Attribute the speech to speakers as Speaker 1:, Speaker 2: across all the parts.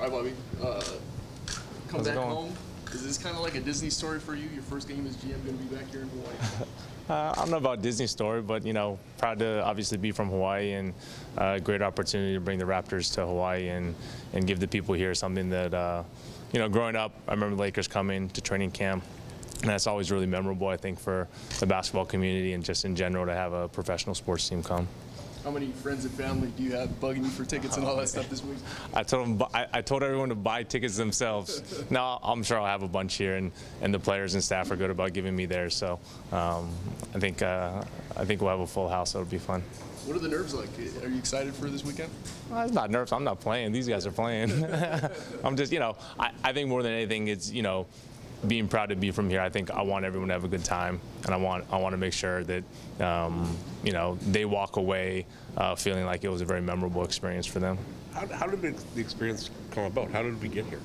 Speaker 1: Hi, Bobby. Come back home. Is this kind of like a Disney story for you? Your first game as GM going to be back here in Hawaii?
Speaker 2: I don't know about Disney story, but, you know, proud to obviously be from Hawaii, and a great opportunity to bring the Raptors to Hawaii and give the people here something that, you know, growing up, I remember the Lakers coming to training camp, and that's always really memorable, I think, for the basketball community and just in general to have a professional sports team come.
Speaker 1: How many friends and family do you have bugging you for tickets and all that stuff this week?
Speaker 2: I told everyone to buy tickets themselves. Now I'm sure I'll have a bunch here, and the players and staff are good about giving me theirs. So I think we'll have a full house. So it'll be fun.
Speaker 1: What are the nerves like? Are you excited for this weekend?
Speaker 2: I'm not nervous. I'm not playing. These guys are playing. I'm just, you know, I think more than anything, it's, you know, being proud to be from here. I think I want everyone to have a good time, and I want to make sure that you know, they walk away feeling like it was a very memorable experience for them.
Speaker 3: How did the experience come about? How did we get here?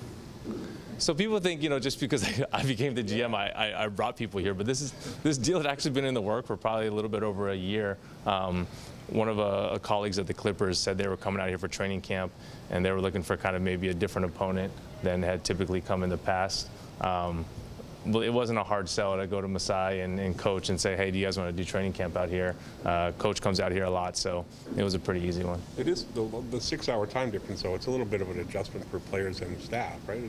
Speaker 2: So people think, you know, just because I became the GM, I brought people here, but this deal had actually been in the work for probably a little bit over a year. One of a colleagues at the Clippers said they were coming out here for training camp, and they were looking for kind of maybe a different opponent than had typically come in the past. Well, it wasn't a hard sell to go to Masai and coach and say, hey, do you guys want to do training camp out here? Coach comes out here a lot, so it was a pretty easy one.
Speaker 3: It is the 6-hour time difference, though. It's a little bit of an adjustment for players and staff, right?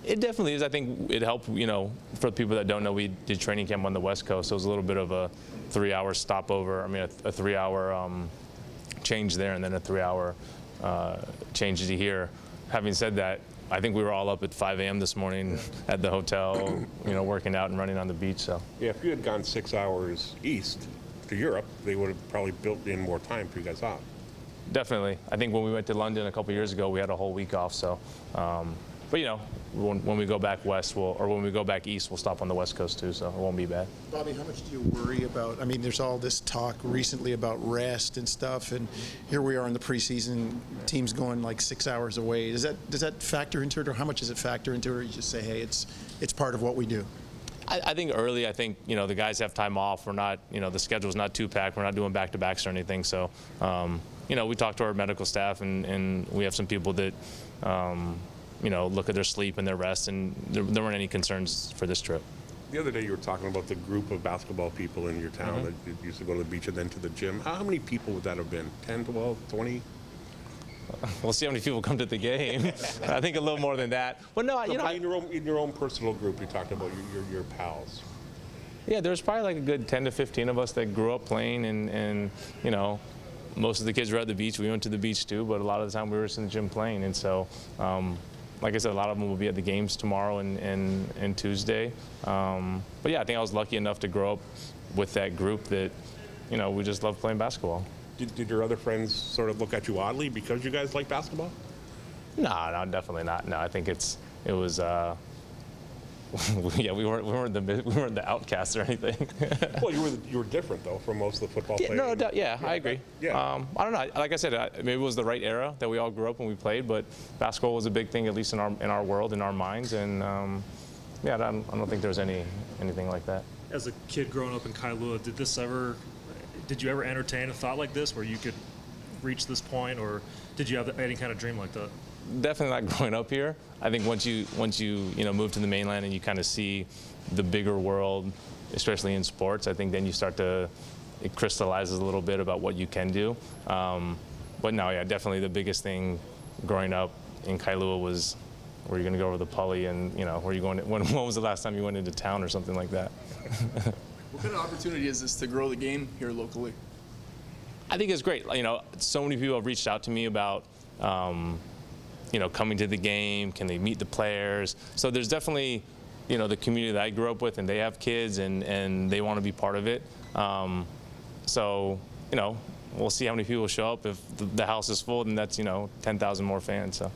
Speaker 2: It definitely is. I think it helped, you know, for the people that don't know, we did training camp on the West Coast, so it was a little bit of a 3-hour stopover. I mean, a 3-hour change there, and then a 3-hour change to here. Having said that, I think we were all up at 5 a.m. this morning at the hotel, you know, working out and running on the beach. So
Speaker 3: yeah, if you had gone 6 hours east to Europe, they would have probably built in more time for you guys off.
Speaker 2: Definitely. I think when we went to London a couple years ago, we had a whole week off. So, but you know, when we go back west, or when we go back east, we'll stop on the West Coast too, so it won't be bad.
Speaker 4: Bobby, how much do you worry about? I mean, there's all this talk recently about rest and stuff, and here we are in the preseason, teams going like 6 hours away. Does that factor into it, or how much does it factor into it, or you just say, hey, it's part of what we do?
Speaker 2: I think early, I think, you know, the guys have time off. We're not, you know, the schedule's not too packed. We're not doing back-to-backs or anything. So, you know, we talk to our medical staff, and we have some people that, you know, look at their sleep and their rest, and there weren't any concerns for this trip.
Speaker 3: The other day you were talking about the group of basketball people in your town that used to go to the beach and then to the gym. How many people would that have been? 10, 12, 20?
Speaker 2: We'll see how many people come to the game. I think a little more than that. But no, you know,
Speaker 3: in your own personal group, you talked about your pals.
Speaker 2: Yeah, there's probably like a good 10 to 15 of us that grew up playing, and you know, most of the kids were at the beach. We went to the beach too, but a lot of the time we were just in the gym playing. And so, like I said, a lot of them will be at the games tomorrow and Tuesday. But yeah, I think I was lucky enough to grow up with that group that, you know, we just love playing basketball.
Speaker 3: Did your other friends sort of look at you oddly because you guys like basketball?
Speaker 2: No, definitely not. No, I think it was. Yeah, we weren't the outcasts or anything.
Speaker 3: Well, you were different though from most of the football players.
Speaker 2: No, yeah, I agree.
Speaker 3: Yeah.
Speaker 2: I don't know. Like I said, maybe it was the right era that we all grew up when we played, but basketball was a big thing, at least in our world, in our minds, and yeah, I don't think there was anything like that.
Speaker 5: As a kid growing up in Kailua, did you ever entertain a thought like this, where you could reach this point, or did you have any kind of dream like that?
Speaker 2: Definitely not growing up here. I think once you know, move to the mainland and you kind of see the bigger world, especially in sports, I think then you start to, it crystallizes a little bit about what you can do. But no, yeah, definitely the biggest thing growing up in Kailua was, were you going to go over the Pully, and you know, were you going? When was the last time you went into town or something like that?
Speaker 1: What kind of opportunity is this to grow the game here locally?
Speaker 2: I think it's great. You know, so many people have reached out to me about, you know, coming to the game. Can they meet the players? So there's definitely, you know, the community that I grew up with, and they have kids, and they want to be part of it. So, you know, we'll see how many people show up. If the house is full, then that's, you know, 10,000 more fans. So.